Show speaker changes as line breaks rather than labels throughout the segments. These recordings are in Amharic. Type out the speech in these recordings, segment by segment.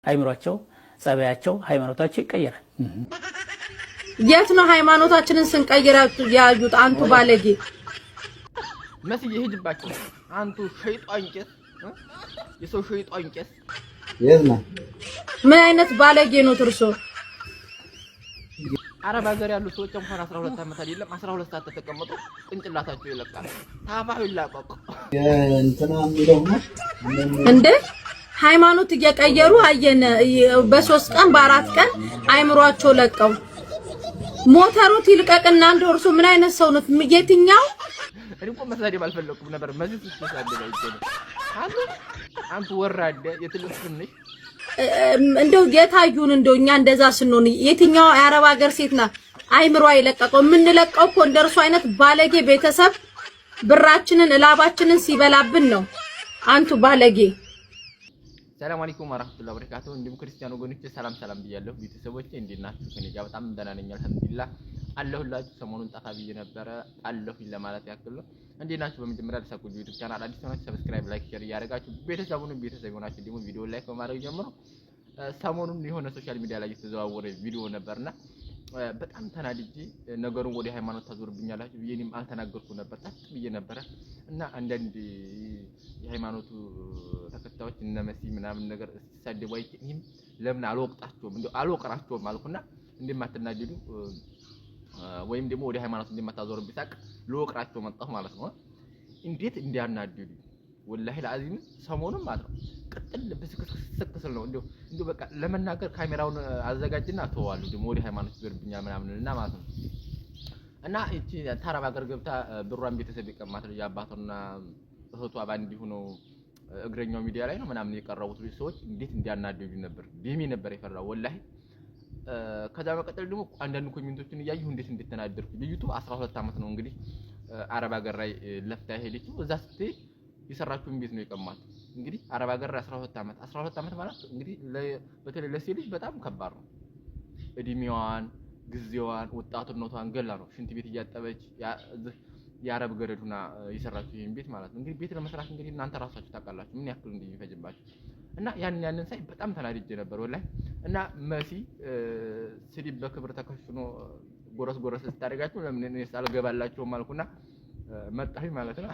አይምሯቸው ጸባያቸው ሃይማኖታቸው ይቀየራል
የት ነው ሃይማኖታችንን ስንቀይር ያዩት አንቱ ባለጌ
መስዬ ሄድባችሁ አንቱ ሸይጣን ቄስ የሰው ሸይጣን ቄስ
የዝና
ምን አይነት ባለጌ ነው ትርሶ
አረብ ሀገር ያሉ ሰዎች እንኳን 12 አመት አይደለም 12 ሰዓት ተቀመጡ ቅንጭላታቸው ይለቃል ታፋው ይላቀቁ
እንትና የሚለው ነው
እንዴ ሃይማኖት እየቀየሩ አየነ በ3 ቀን በ4 ቀን አይምሯቸው ለቀው ሞተሩት ይልቀቅና እንደርሱ ምን አይነት ሰው ነው የትኛው
እኔም ቆም መሳደብ አልፈለኩም ነበር መዚህ ተሳደብ አይደለም አንቱ ወራደ የትልፍንሽ
እንደው የታዩን እንደው እኛ እንደዛ ስንሆን የትኛው የአረብ ሀገር ሴትና አይምሯ ይለቀቀው ምን ለቀው እኮ እንደርሱ አይነት ባለጌ ቤተሰብ ብራችንን እላባችንን ሲበላብን ነው አንቱ ባለጌ
ሰላም አለይኩም ወራህመቱላሂ ወበረካቱ እንዲሁም ክርስቲያን ወገኖቼ ሰላም ብያለሁ ቤተሰቦቼ እንዴት ናችሁ ከኔ ጋር በጣም ደህና ነኝ አልሐምዱሊላህ አለሁላችሁ ሰሞኑን ጠፋ ብዬ ነበር አለሁኝ ለማለት ያክል ነው እንዴት ናችሁ በመጀመሪያ ለሳቁ ዩቲዩብ ቻናል አዲስ ሆናችሁ ሰብስክራይብ ላይክ ሼር ያደርጋችሁ ቤተሰብ ሆናችሁ ደግሞ ቪዲዮ ላይክ በማድረግ ጀምሮ ሰሞኑን የሆነ ሶሻል ሚዲያ ላይ የተዘዋወረ ቪዲዮ ነበርና በጣም ተናድጄ ነገሩን ወደ ሃይማኖት ታዞርብኛላችሁ ብዬንም አልተናገርኩ ነበር ብዬ ነበር እና አንዳንድ የሃይማኖቱ ተከታዮች እነ መሲ ምናምን ነገር ሲሳደቡ አይተኝም ለምን አልወቅጣቸውም እንደው አልወቅራቸውም አልኩና እንደማትናደዱ ወይም ደግሞ ወደ ሃይማኖት እንደማታዞርብኝ ሳቅ ልወቅራቸው መጣሁ ማለት ነው እንዴት እንዲያናደዱ ወላሂ ለአዚም ሰሞኑን ማለት ነው ቅጥል ብስክስክስል ነው እንደው በቃ ለመናገር ካሜራውን አዘጋጅና ተዋሉ ደግሞ ወደ ሃይማኖት ይዞርብኛ ምናምንና ማለት ነው እና እቺ ታረብ ሀገር ገብታ ብሯን ቤተሰብ ይቀማት ልጅ አባቷና እህቷ ባንዲ ሆኖ እግረኛው ሚዲያ ላይ ነው ምናምን የቀረቡት ሰዎች እንዴት እንዲያናደዱ ነበር ዲሚ ነበር የፈራው ወላሂ ከዛ በቀጥል ደግሞ አንዳንድ ኮሜንቶችን እያየሁ እንዴት እንደተናደርኩ ልጅቱ 12 አመት ነው እንግዲህ አረብ ሀገር ላይ ለፍታ ሄደችው እዛ ስትሄድ የሰራችውን ቤት ነው የቀማት እንግዲህ አረብ ሀገር 12 አመት ማለት እንግዲህ በተለይ ለሴት ልጅ በጣም ከባድ ነው እድሜዋን ጊዜዋን ወጣትነቷን ገላ ነው ሽንት ቤት እያጠበች የአረብ ገረዱና የሰራችው ይሄን ቤት ማለት ነው እንግዲህ ቤት ለመስራት እንግዲህ እናንተ ራሳችሁ ታውቃላችሁ ምን ያክል እንደሚፈጅባችሁ እና ያንን ሳይ በጣም ተናድጄ ነበር ወላሂ እና መሲ ስዲብ በክብር ተከሽኖ ጎረስ ስታደርጋችሁ ለምን እኔስ አልገባላችሁም አልኩና መጣሁኝ ማለት ነው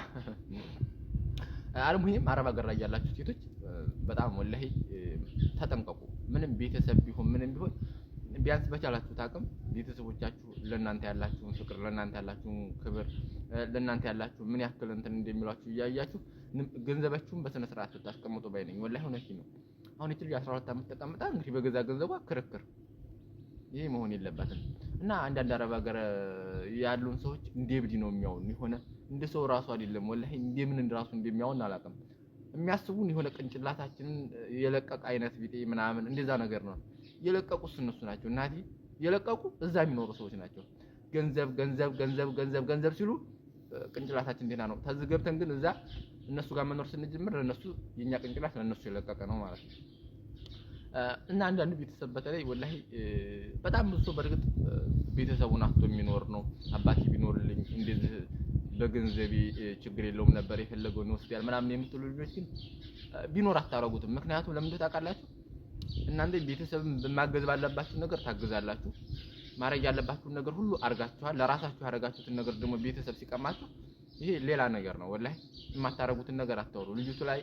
አልሙሂም አረብ ሀገር ላይ ያላችሁ ሴቶች በጣም ወላሂ ተጠንቀቁ ምንም ቤተሰብ ቢሆን ምንም ቢሆን ቢያንስ በቻላችሁ ታቅም ቤተሰቦቻችሁ ለእናንተ ያላችሁን ፍቅር ለእናንተ ያላችሁን ክብር ለእናንተ ያላችሁ ምን ያክል እንትን እንደሚሏችሁ ያያያችሁ ገንዘባችሁን በስነ ስርዓት ተጣስቀምጡ ባይነኝ ወላሂ ሆነሽ ነው አሁን እቺ 12 አመት ተቀምጣ እንግዲህ በገዛ ገንዘቧ ክርክር ይሄ መሆን የለበትም እና አንዳንድ አረብ ሀገር ያሉን ሰዎች እንደብዲ ነው የሚያውን የሆነ እንደ ሰው ራሱ አይደለም ወላሂ እንደምን እንደራሱ እንደሚያውን አላቀም የሚያስቡን የሆነ ቅንጭላታችንን የለቀቀ አይነት ቢጤ ምናምን እንደዛ ነገር ነው የለቀቁስ እነሱ ናቸው እናቲ የለቀቁ እዛ የሚኖሩ ሰዎች ናቸው ገንዘብ ሲሉ ቅንጭላታችን ደህና ነው ተዝገብተን ግን እዛ እነሱ ጋር መኖር ስንጀምር ለነሱ የኛ ቅንጭላት ለነሱ የለቀቀ ነው ማለት ነው እና አንዳንድ ቤተሰብ በተለይ ወላሂ በጣም ብዙ ሰው በርግጥ ቤተሰቡን አጥቶ የሚኖር ነው አባቴ ቢኖርልኝ እንደዚህ በገንዘቤ ችግር የለውም ነበር የፈለገው ነው ወስዲያል ምናምን የምትሉ ልጆች ግን ቢኖር አታረጉትም ምክንያቱም ለምን ታውቃላችሁ እናንተ ቤተሰብን በማገዝ ባለባችሁ ነገር ታገዛላችሁ ማረግ ያለባችሁ ነገር ሁሉ አርጋችኋል ለራሳችሁ ያረጋችሁትን ነገር ደግሞ ቤተሰብ ሲቀማችሁ ይሄ ሌላ ነገር ነው ወላሂ የማታረጉትን ነገር አታወሩ ልጅቱ ላይ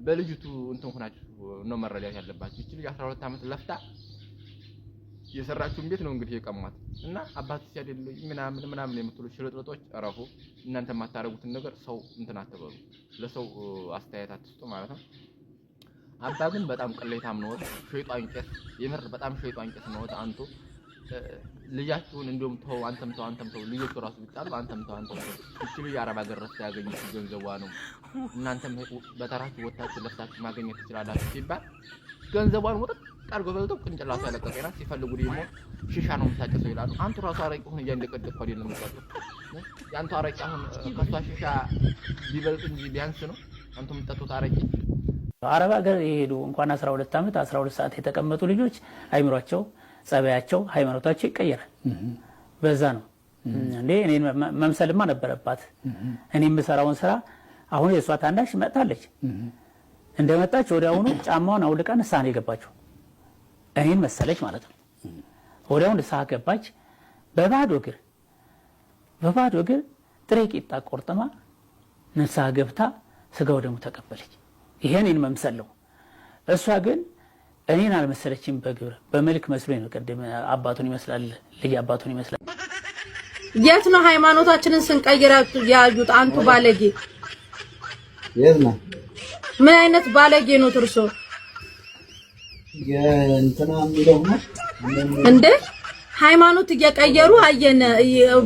በልጅቱ እንትን ሆናችሁ ነው መረዳት ያለባችሁ እቺ ልጅ 12 አመት ለፍታ የሰራችውን ቤት ነው እንግዲህ የቀማት እና አባትሽ አይደለም ምናምን የምትሉ ሽልጥልጦች አረፉ እናንተ የማታረጉትን ነገር ሰው እንትን አትበሉ ለሰው አስተያየት አትስጡ ማለት ነው አባ ግን በጣም ቅሌታም ነው ሸይጣን ቄስ የምር በጣም ሸይጣን ቄስ ነው አንቱ ልጃችሁን እንደውም ተው አንተም ተው ልጆቹ ራሱ ቢጣሉ አንተም ተው እቺ ልጅ አረብ ሀገር ረስታ ያገኘች ገንዘቧ ነው እናንተም በተራችሁ ወጣችሁ ለፍታችሁ ማግኘት ትችላላችሁ ሲባል ገንዘቧን ወጥ ቃል ጎበልቶ ቅንጭላቱ ያለቀቀና ሲፈልጉ ደግሞ ሺሻ ነው የምታጨሰው ይላሉ አንቱ ራሱ አረቂ ሆነ እያንደቀደቀ አይደለም የምትጠጡት ያንተ አረቂ አሁን ከሷ ሺሻ ቢበልጥ እንጂ ቢያንስ ነው አንቱ የምትጠጡት አረቂ
አረብ ሀገር ይሄዱ እንኳን 12 አመት 12 ሰዓት የተቀመጡ ልጆች አይምሯቸው ጸባያቸው ሃይማኖታቸው ይቀየራል በዛ ነው እንዴ እኔ መምሰልማ ነበረባት እኔ የምሰራውን ስራ አሁን የሷ ታናሽ መጣለች እንደመጣች ወዲያውኑ ጫማውን አውልቃ ንስሐ ነው የገባችው። እኔን መሰለች ማለት ነው። ወዲያውኑ ንስሐ ገባች። በባዶ እግር ጥሬ ቂጣ ቆርጥማ ንስሐ ገብታ ስጋው ደግሞ ተቀበለች። ይሄን መምሰለው። እሷ ግን እኔን አልመሰለችም። በግብር በመልክ መስሎኝ ነው። ቀደም አባቱን ይመስላል፣ ልጅ አባቱን ይመስላል።
የት ነው ሃይማኖታችንን ስንቀይር ያዩት? አንቱ ባለጌ!
የት ነው?
ምን አይነት ባለጌ ነው ትርሶ?
የእንትና የሚለው ነው
እንዴ? ሃይማኖት እየቀየሩ አየነ።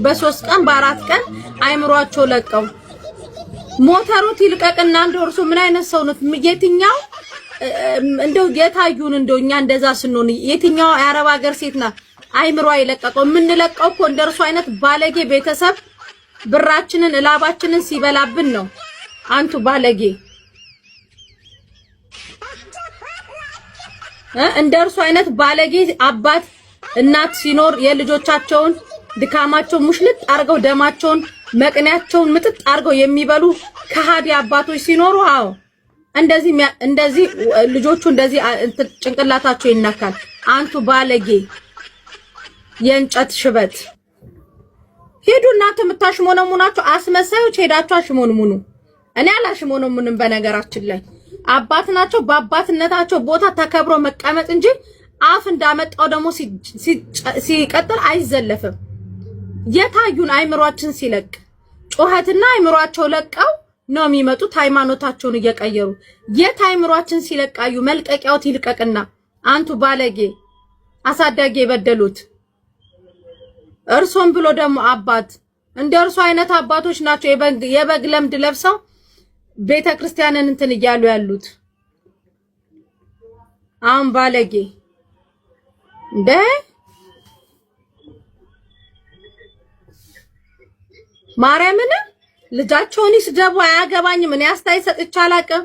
በ3 ቀን በ4 ቀን አይምሯቸው ለቀው ሞተሩት ይልቀቅና እንደው እርሱ ምን አይነት ሰው ነው? የትኛው እንደው የታዩን እንደው እኛ እንደዛ ስንሆን የትኛው የአረብ ሀገር ሴት ናት አይምሯ ይለቀቀው? የምንለቀው እኮ እንደርሱ አይነት ባለጌ ቤተሰብ ብራችንን እላባችንን ሲበላብን ነው። አንቱ ባለጌ! እንደርሱ አይነት ባለጌ አባት እናት ሲኖር የልጆቻቸውን ድካማቸውን ሙሽልጥ አርገው ደማቸውን መቅኔያቸውን ምጥጥ አርገው የሚበሉ ከሃዲ አባቶች ሲኖሩ አዎ እንደዚህ ልጆቹ እንደዚህ ጭንቅላታቸው ይነካል። አንቱ ባለጌ የእንጨት ሽበት! ሄዱ እናንተ የምታሽሞነሙናችሁ አስመሳዮች፣ ሄዳችሁ አሽሞንሙኑ። እኔ አላሽሞነሙንም። በነገራችን ላይ አባት ናቸው። በአባትነታቸው ቦታ ተከብሮ መቀመጥ እንጂ አፍ እንዳመጣው ደግሞ ሲቀጥል አይዘለፍም። የታዩን አይምሯችን ሲለቅ ጮኸትና አይምሯቸው ለቀው ነው የሚመጡት ሃይማኖታቸውን እየቀየሩ። የት አይምሯችን ሲለቃዩ መልቀቂያው ይልቀቅና አንቱ ባለጌ አሳዳጊ የበደሉት እርሶም ብሎ ደግሞ አባት እንደ እርሱ አይነት አባቶች ናቸው የበግ ለምድ ለብሰው ቤተክርስቲያንን እንትን እያሉ ያሉት። አሁን ባለጌ እንደ ማርያምን ልጃቸውን ይስደቡ አያገባኝም። እኔ አስተያየት ሰጥቼ አላውቅም።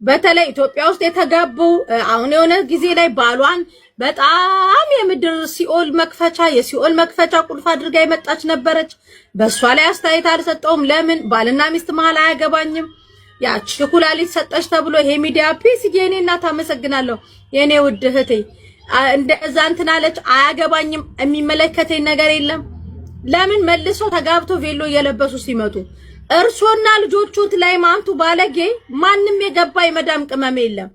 በተለይ ኢትዮጵያ ውስጥ የተጋቡ አሁን የሆነ ጊዜ ላይ ባሏን በጣም የምድር ሲኦል መክፈቻ የሲኦል መክፈቻ ቁልፍ አድርጋ የመጣች ነበረች። በሷ ላይ አስተያየት አልሰጠውም። ለምን? ባልና ሚስት መሃል አያገባኝም። ያቺ ኩላሊት ሰጠች ተብሎ ይሄ ሚዲያ ፒስ የኔ እናት አመሰግናለሁ የኔ ውድ እህቴ እንደዛ እንትን አለች። አያገባኝም። የሚመለከተኝ ነገር የለም። ለምን? መልሶ ተጋብቶ ቬሎ እየለበሱ ሲመጡ እርሶና ልጆቹት ላይ ማንቱ ባለጌ ማንም የገባ የመዳም ቅመም የለም።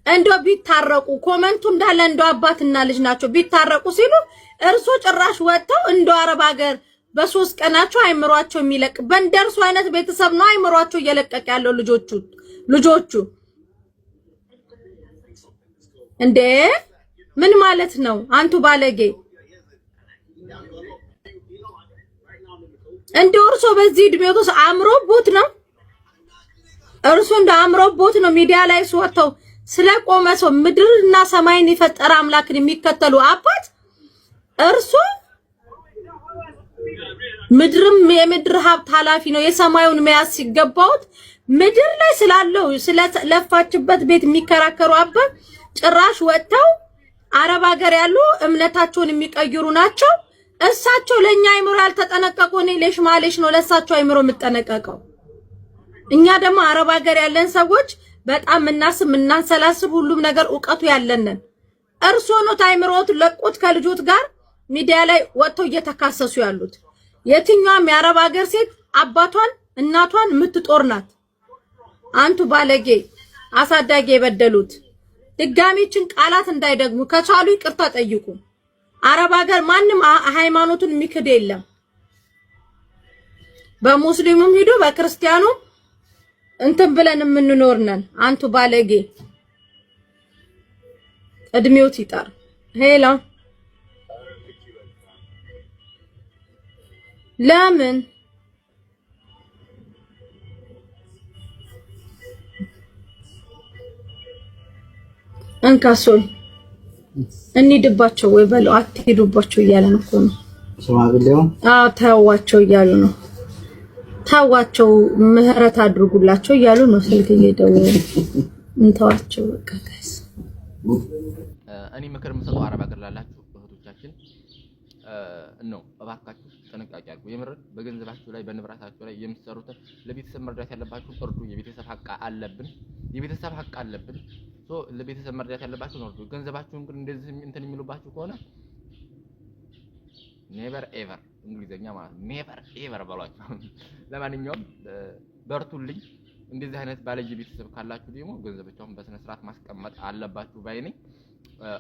እንደው ቢታረቁ ኮመንቱ እንዳለ እንደው አባትና ልጅ ናቸው ቢታረቁ ሲሉ እርሶ ጭራሽ ወጥተው እንደው አረብ ሀገር በ3 ቀናቸው አይምሯቸው የሚለቅ በእንደርሱ አይነት ቤተሰብ ነው አይምሯቸው እየለቀቀ ያለው ልጆቹ እንዴ! ምን ማለት ነው? አንቱ ባለጌ እንደው እርሶ በዚህ እድሜው ተስ አምሮቦት ነው እርሶ እንደ አምሮቦት ነው ሚዲያ ላይ ወጥተው ስለቆመ ሰው ምድርና ሰማይን የፈጠረ አምላክን የሚከተሉ አባት እርሶ ምድርም የምድር ሀብት ኃላፊ ነው የሰማዩን መያዝ ሲገባውት ምድር ላይ ስላለው ስለለፋችበት ቤት የሚከራከሩ አባት ጭራሽ ወጥተው አረብ ሀገር ያሉ እምነታቸውን የሚቀይሩ ናቸው። እሳቸው ለኛ አይምሮ ያልተጠነቀቁ ነው ለሽማሌሽ ነው ለሳቸው አይምሮ የምጠነቀቀው። እኛ ደግሞ አረብ ሀገር ያለን ሰዎች በጣም እናንሰላስብ ሁሉም ነገር ዕውቀቱ ያለንን እርሶ ነው ታይምሮት ለቁት ከልጆት ጋር ሚዲያ ላይ ወጥተው እየተካሰሱ ያሉት። የትኛውም የአረብ ሀገር ሴት አባቷን እናቷን የምትጦር ናት። አንቱ ባለጌ አሳዳጊ የበደሉት ድጋሚችን ቃላት እንዳይደግሙ ከቻሉ ይቅርታ ጠይቁ። አረብ ሀገር ማንም ሃይማኖቱን የሚክድ የለም። በሙስሊሙም ሄዶ በክርስቲያኑ እንትን ብለን የምንኖር ነን። አንቱ ባለጌ እድሜዎት ይጣር። ሄላ ለምን እንካሶል እንሂድባቸው ወይ በለው አትሄዱባቸው እያለ ነው እኮ ነው
ሽማግሌው።
አዎ ተዋቸው እያሉ ነው። ታዋቸው ምህረት አድርጉላቸው እያሉ ነው። ስልክ እየደወሉ እንተዋቸው በቃ ጋይስ።
እኔ ምክር የምሰጠው አረብ ሀገር ላላችሁ እህቶቻችን ነው። እባካችሁ ጥንቃቄ አድርጉ። የምር በገንዘባችሁ ላይ በንብረታችሁ ላይ የምትሰሩትን ለቤተሰብ መርዳት ያለባችሁ እርዱ። የቤተሰብ ሀቅ አለብን። ለቤተሰብ መርዳት ያለባችሁ እርዱ። ገንዘባችሁን ግን እንደዚህ እንትን የሚሉባችሁ ከሆነ ኔቨር ኤቨር እንግሊዘኛ ማለት ነው ኔቨር ኤቨር በሏቸው። ለማንኛውም በርቱልኝ። እንደዚህ አይነት ባለየ ቤተሰብ ካላችሁ ደግሞ ገንዘባችሁን በስነ ስርዓት ማስቀመጥ አለባችሁ ባይ ነኝ።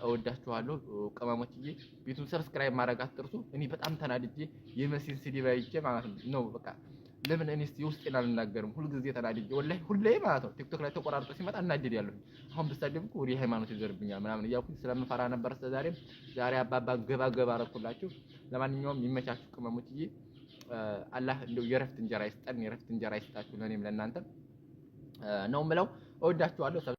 እወዳችኋለሁ ቅመሞችዬ። ቤቱን ሰብስክራይብ ማድረግ አትርሱ። እኔ በጣም ተናድጄ የመሲን ስድብ አይቼ ማለት ነው በቃ ለምን እኔስ የውስጤን አልናገርም? ሁልጊዜ ተናድጄ ወላሂ ሁሌ ማለት ነው ቲክቶክ ላይ ተቆራርጦ ሲመጣ እናድዳለሁ። አሁን ብሳደብኩ ወደ ሃይማኖት ይዘርብኛል ምናምን እያልኩኝ ስለምፈራ ነበር ዛሬ አባባ ገባ አረኩላችሁ። ለማንኛውም ይመቻችሁ ቅመሞችዬ። አላህ እንደው የረፍት እንጀራ ይስጠን፣ የረፍት እንጀራ ይስጣችሁ ለኔም ለእናንተም ነው የምለው። እወዳችኋለሁ።